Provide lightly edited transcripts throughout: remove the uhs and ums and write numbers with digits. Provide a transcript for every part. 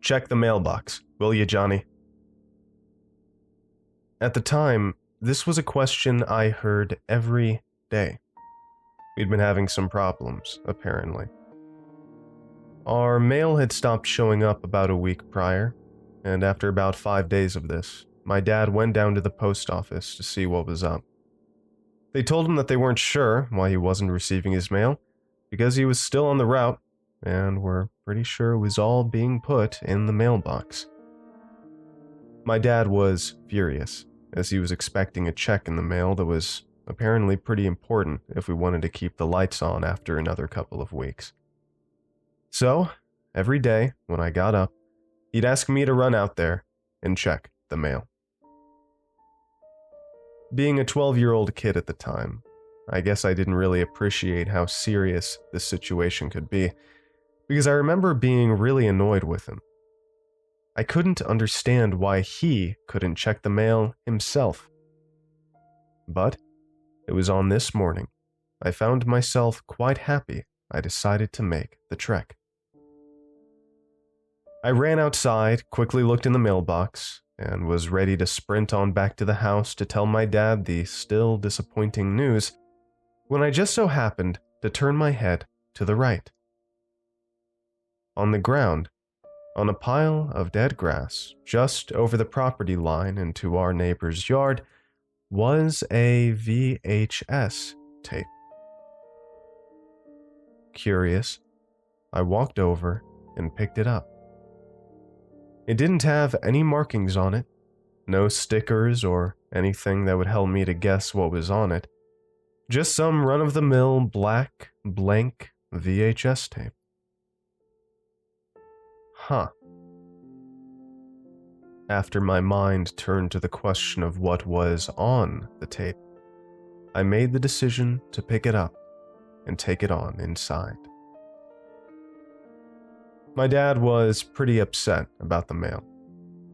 Check the mailbox, will you, Johnny? At the time, this was a question I heard every day. We'd been having some problems, apparently. Our mail had stopped showing up about a week prior, and after about 5 days of this, my dad went down to the post office to see what was up. They told him that they weren't sure why he wasn't receiving his mail, because he was still on the route, and were pretty sure it was all being put in the mailbox. My dad was furious, as he was expecting a check in the mail that was apparently pretty important if we wanted to keep the lights on after another couple of weeks. So, every day when I got up, he'd ask me to run out there and check the mail. Being a 12-year-old kid at the time, I guess I didn't really appreciate how serious this situation could be, because I remember being really annoyed with him. I couldn't understand why he couldn't check the mail himself. But it was on this morning I found myself quite happy I decided to make the trek. I ran outside, quickly looked in the mailbox, and was ready to sprint on back to the house to tell my dad the still disappointing news, when I just so happened to turn my head to the right. On the ground, on a pile of dead grass just over the property line into our neighbor's yard, was a VHS tape. Curious, I walked over and picked it up. It didn't have any markings on it, no stickers or anything that would help me to guess what was on it. Just some run-of-the-mill black, blank VHS tape. Huh. After my mind turned to the question of what was on the tape, I made the decision to pick it up and take it on inside. My dad was pretty upset about the mail,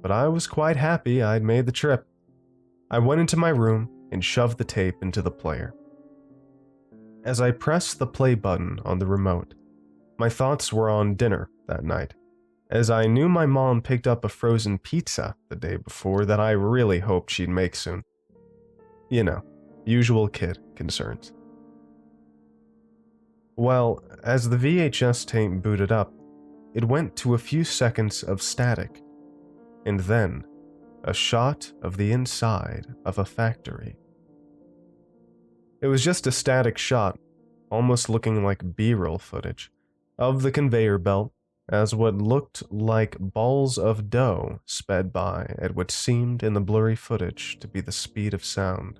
but I was quite happy I'd made the trip. I went into my room and shoved the tape into the player. As I pressed the play button on the remote, my thoughts were on dinner that night, as I knew my mom picked up a frozen pizza the day before that I really hoped she'd make soon. You know, usual kid concerns. Well, as the VHS tape booted up, it went to a few seconds of static, and then a shot of the inside of a factory. It was just a static shot, almost looking like B-roll footage, of the conveyor belt as what looked like balls of dough sped by at what seemed in the blurry footage to be the speed of sound.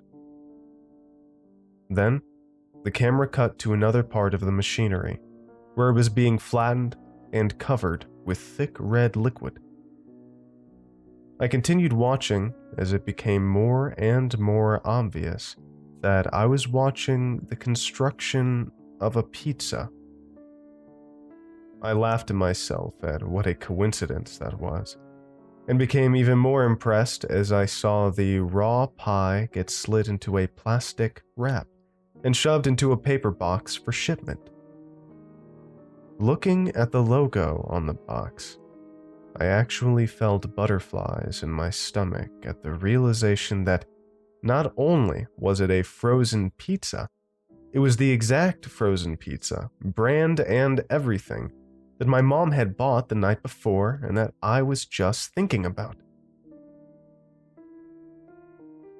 Then, the camera cut to another part of the machinery, where it was being flattened and covered with thick red liquid. I continued watching as it became more and more obvious that I was watching the construction of a pizza. I laughed to myself at what a coincidence that was, and became even more impressed as I saw the raw pie get slid into a plastic wrap and shoved into a paper box for shipment. Looking at the logo on the box, I actually felt butterflies in my stomach at the realization that not only was it a frozen pizza, it was the exact frozen pizza, brand and everything, that my mom had bought the night before and that I was just thinking about.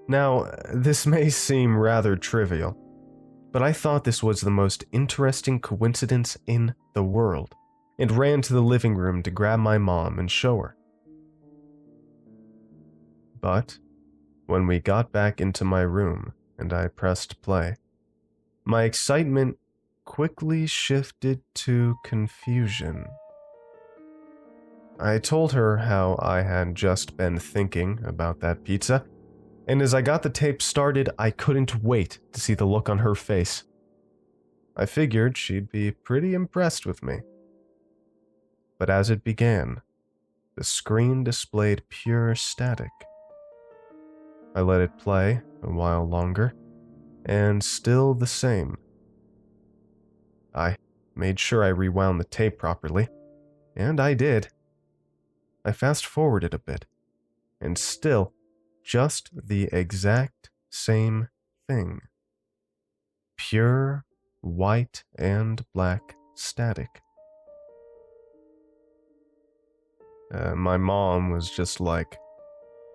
Now, this may seem rather trivial, but I thought this was the most interesting coincidence in the world, and ran to the living room to grab my mom and show her. But when we got back into my room and I pressed play, my excitement quickly shifted to confusion. I told her how I had just been thinking about that pizza, and as I got the tape started, I couldn't wait to see the look on her face. I figured she'd be pretty impressed with me. But as it began, the screen displayed pure static. I let it play a while longer, and still the same. I made sure I rewound the tape properly, and I did. I fast-forwarded a bit, and still, just the exact same thing. Pure white and black static. My mom was just like,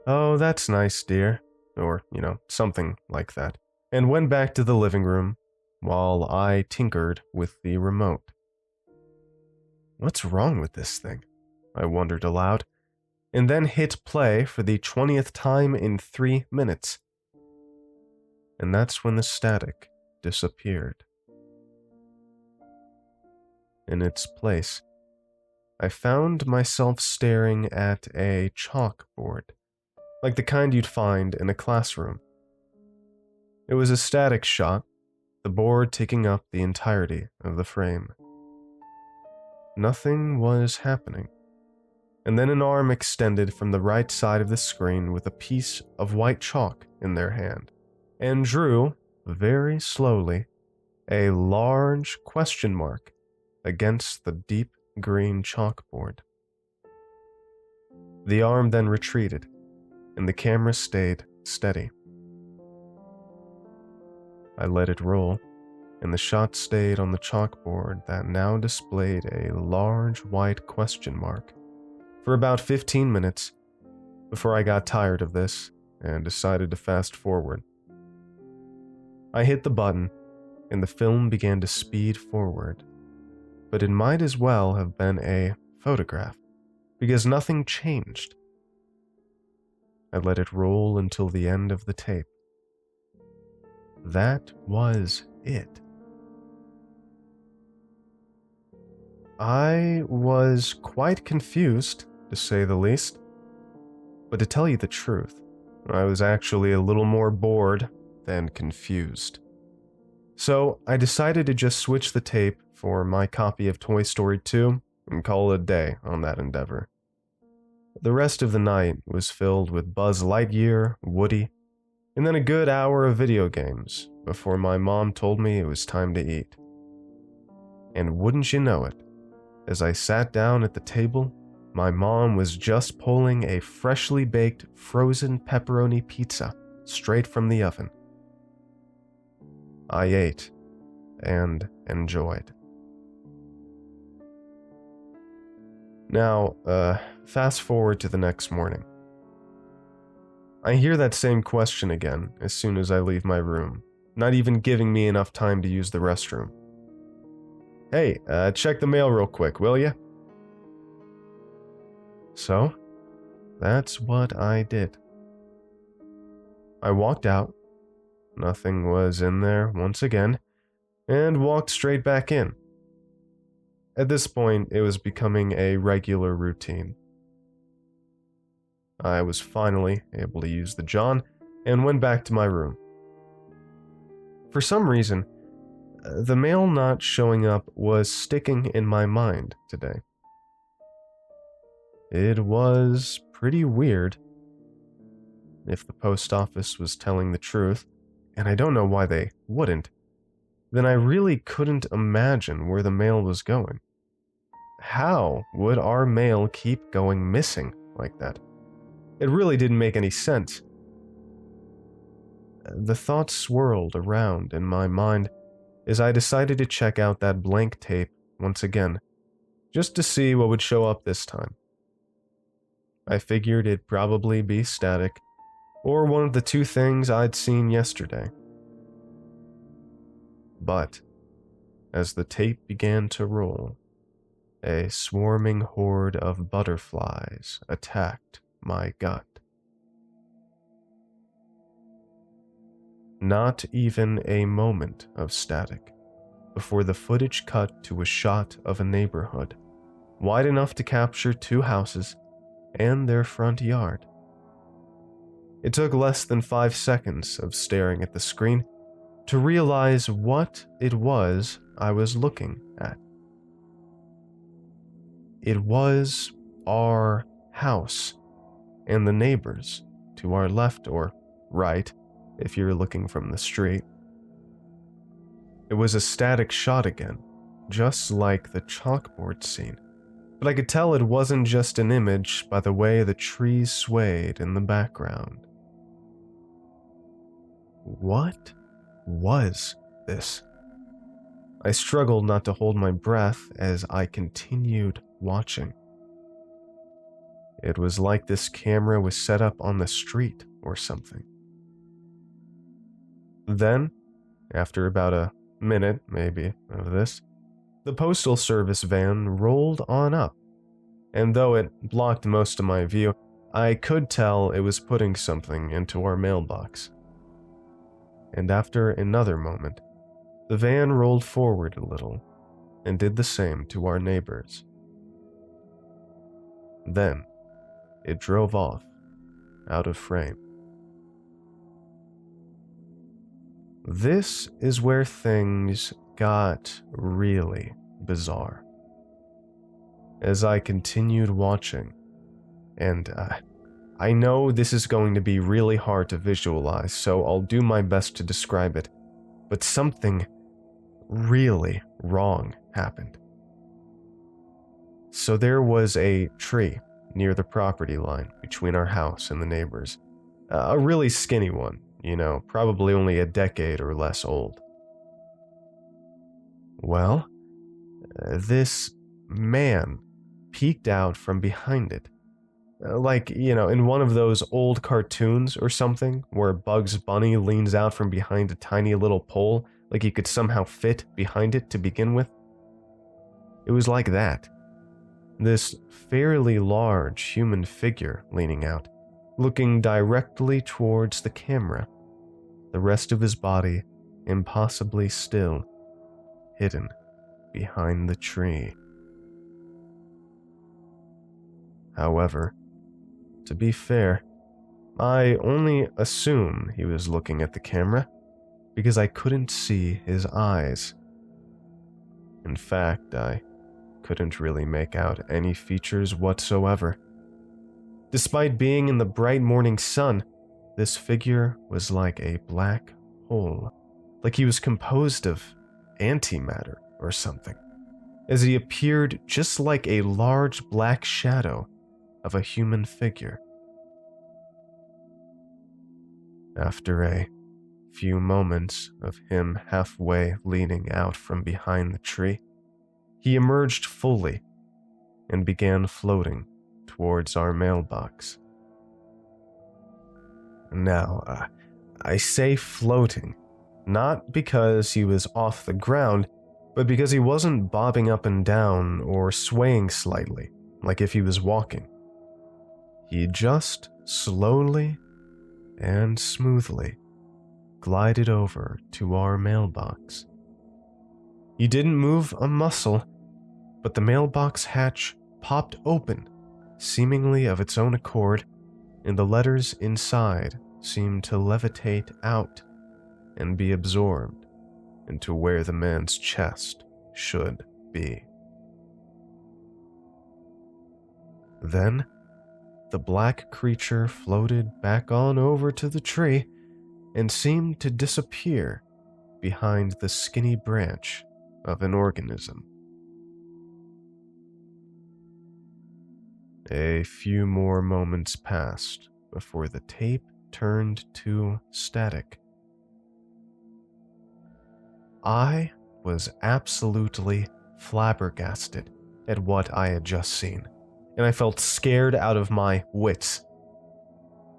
"Oh, that's nice, dear," or, something like that, and went back to the living room while I tinkered with the remote. What's wrong with this thing? I wondered aloud, and then hit play for the 20th time in 3 minutes. And that's when the static disappeared. In its place, I found myself staring at a chalkboard, like the kind you'd find in a classroom. It was a static shot, the board taking up the entirety of the frame. Nothing was happening, and then an arm extended from the right side of the screen with a piece of white chalk in their hand, and drew, very slowly, a large question mark against the deep green chalkboard. The arm then retreated, and the camera stayed steady. I let it roll, and the shot stayed on the chalkboard that now displayed a large white question mark for about 15 minutes before I got tired of this and decided to fast forward. I hit the button, and the film began to speed forward, but it might as well have been a photograph, because nothing changed. I let it roll until the end of the tape. That was it. I was quite confused, to say the least. But to tell you the truth, I was actually a little more bored than confused. So I decided to just switch the tape for my copy of Toy Story 2 and call it a day on that endeavor. The rest of the night was filled with Buzz Lightyear, Woody, and then a good hour of video games before my mom told me it was time to eat. And wouldn't you know it, as I sat down at the table, my mom was just pulling a freshly baked frozen pepperoni pizza straight from the oven. I ate and enjoyed. Now, fast forward to the next morning. I hear that same question again as soon as I leave my room, not even giving me enough time to use the restroom. "Hey, check the mail real quick, will ya?" So, that's what I did. I walked out, nothing was in there once again, and walked straight back in. At this point, it was becoming a regular routine. I was finally able to use the John and went back to my room. For some reason, the mail not showing up was sticking in my mind today. It was pretty weird. If the post office was telling the truth, and I don't know why they wouldn't, then I really couldn't imagine where the mail was going. How would our mail keep going missing like that? It really didn't make any sense. The thoughts swirled around in my mind as I decided to check out that blank tape once again, just to see what would show up this time. I figured it'd probably be static, or one of the two things I'd seen yesterday. But, as the tape began to roll, a swarming horde of butterflies attacked my gut. Not even a moment of static before the footage cut to a shot of a neighborhood, wide enough to capture 2 houses and their front yard. It took less than 5 seconds of staring at the screen to realize what it was I was looking at. It was our house and the neighbors to our left or right, if you're looking from the street. It was a static shot again, just like the chalkboard scene, but I could tell it wasn't just an image by the way the trees swayed in the background. What was this? I struggled not to hold my breath as I continued watching. It was like this camera was set up on the street or something. Then, after about a minute, maybe, of this, the postal service van rolled on up, and though it blocked most of my view, I could tell it was putting something into our mailbox. And after another moment, the van rolled forward a little and did the same to our neighbors. Then, it drove off, out of frame. This is where things got really bizarre. As I continued watching, and I know this is going to be really hard to visualize, so I'll do my best to describe it, but something really wrong happened. So there was a tree near the property line between our house and the neighbors. A really skinny one, probably only a decade or less old. Well, this man peeked out from behind it. Like, in one of those old cartoons or something, where Bugs Bunny leans out from behind a tiny little pole, like he could somehow fit behind it to begin with. It was like that. This fairly large human figure leaning out, looking directly towards the camera, the rest of his body impossibly still, hidden behind the tree. However, to be fair, I only assume he was looking at the camera because I couldn't see his eyes. In fact, I couldn't really make out any features whatsoever. Despite being in the bright morning sun, this figure was like a black hole, like he was composed of antimatter or something, as he appeared just like a large black shadow of a human figure. After a few moments of him halfway leaning out from behind the tree, he emerged fully and began floating towards our mailbox. Now, I say floating, not because he was off the ground, but because he wasn't bobbing up and down or swaying slightly, like if he was walking. He just slowly and smoothly glided over to our mailbox. He didn't move a muscle, but the mailbox hatch popped open, seemingly of its own accord, and the letters inside seemed to levitate out and be absorbed into where the man's chest should be. Then, the black creature floated back on over to the tree and seemed to disappear behind the skinny branch of an organism. A few more moments passed before the tape turned to static. I was absolutely flabbergasted at what I had just seen, and I felt scared out of my wits.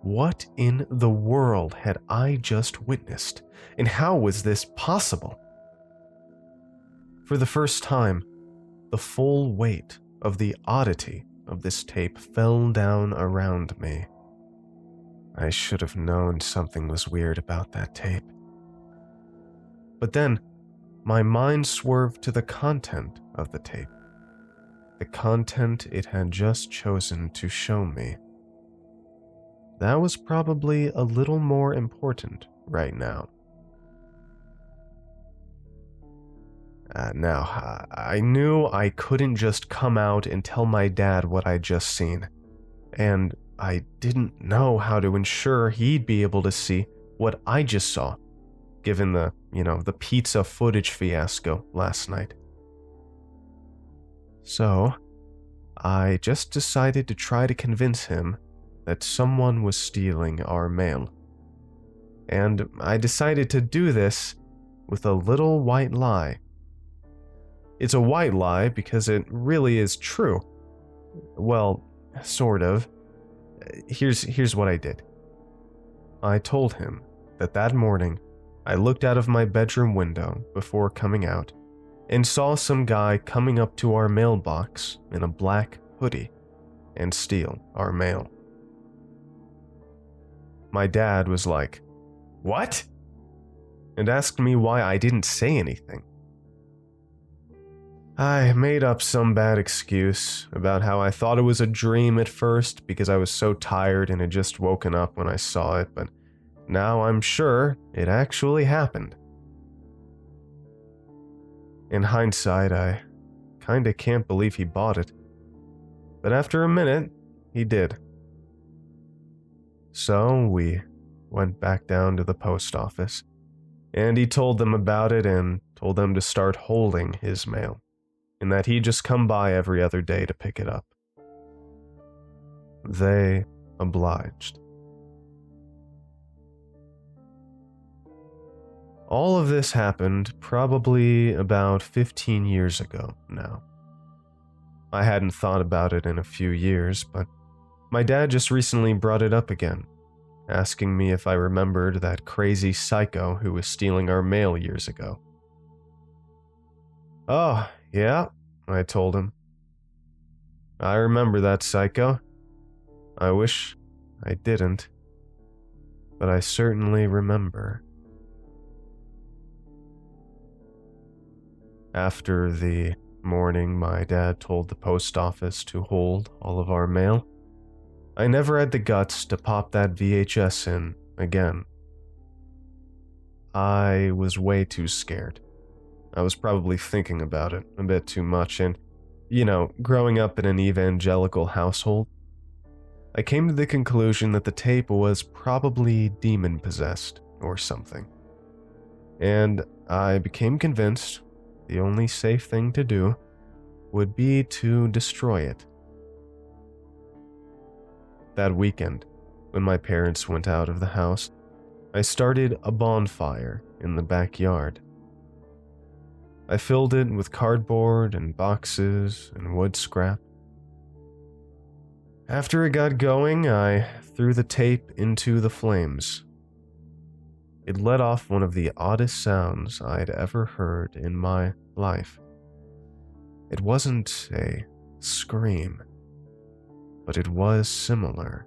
What in the world had I just witnessed, and how was this possible? For the first time, the full weight of the oddity of this tape fell down around me. I should have known something was weird about that tape. But then, my mind swerved to the content of the tape. The content it had just chosen to show me. That was probably a little more important right now. Now, I knew I couldn't just come out and tell my dad what I'd just seen, and I didn't know how to ensure he'd be able to see what I just saw, given the pizza footage fiasco last night. So, I just decided to try to convince him that someone was stealing our mail. And I decided to do this with a little white lie. It's a white lie because it really is true. Well, sort of. Here's what I did. I told him that morning I looked out of my bedroom window before coming out and saw some guy coming up to our mailbox in a black hoodie and steal our mail. My dad was like, "What?" and asked me why I didn't say anything. I made up some bad excuse about how I thought it was a dream at first because I was so tired and had just woken up when I saw it, but now I'm sure it actually happened. In hindsight, I kinda can't believe he bought it, but after a minute, he did. So we went back down to the post office, and he told them about it and told them to start holding his mail, and that he'd just come by every other day to pick it up. They obliged. All of this happened probably about 15 years ago now. I hadn't thought about it in a few years, but my dad just recently brought it up again, asking me if I remembered that crazy psycho who was stealing our mail years ago. "Oh, yeah," I told him. "I remember that psycho. I wish I didn't, but I certainly remember." After the morning my dad told the post office to hold all of our mail, I never had the guts to pop that VHS in again. I was way too scared. I was probably thinking about it a bit too much, and, growing up in an evangelical household, I came to the conclusion that the tape was probably demon-possessed or something. And I became convinced the only safe thing to do would be to destroy it. That weekend, when my parents went out of the house, I started a bonfire in the backyard. I filled it with cardboard and boxes and wood scrap. After it got going, I threw the tape into the flames. It let off one of the oddest sounds I'd ever heard in my life. It wasn't a scream, but it was similar.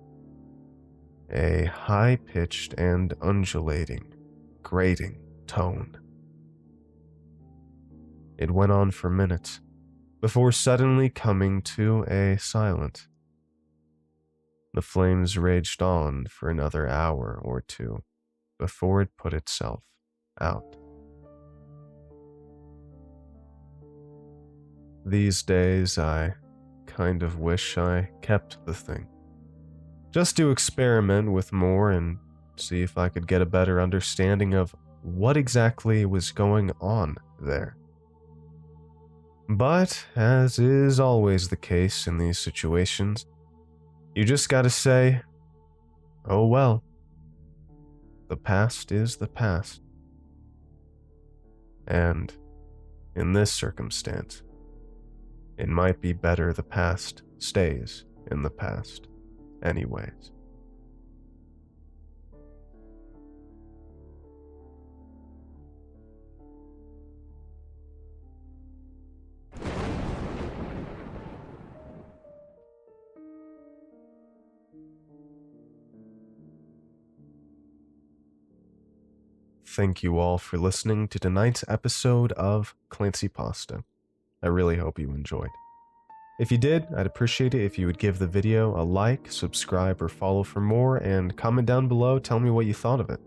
A high-pitched and undulating, grating tone. It went on for minutes, before suddenly coming to a silence. The flames raged on for another hour or two, before it put itself out. These days, I kind of wish I kept the thing, just to experiment with more and see if I could get a better understanding of what exactly was going on there. But, as is always the case in these situations, you just gotta say, "Oh well. The past is the past." And, in this circumstance, it might be better the past stays in the past, anyways. Thank you all for listening to tonight's episode of ClancyPasta. I really hope you enjoyed. If you did, I'd appreciate it if you would give the video a like, subscribe, or follow for more, and comment down below telling me what you thought of it.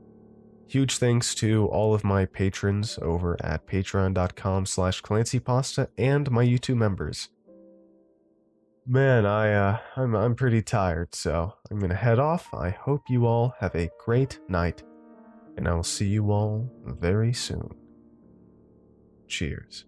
Huge thanks to all of my patrons over at patreon.com/ClancyPasta and my YouTube members. Man, I'm pretty tired, so I'm gonna head off. I hope you all have a great night, and I will see you all very soon. Cheers.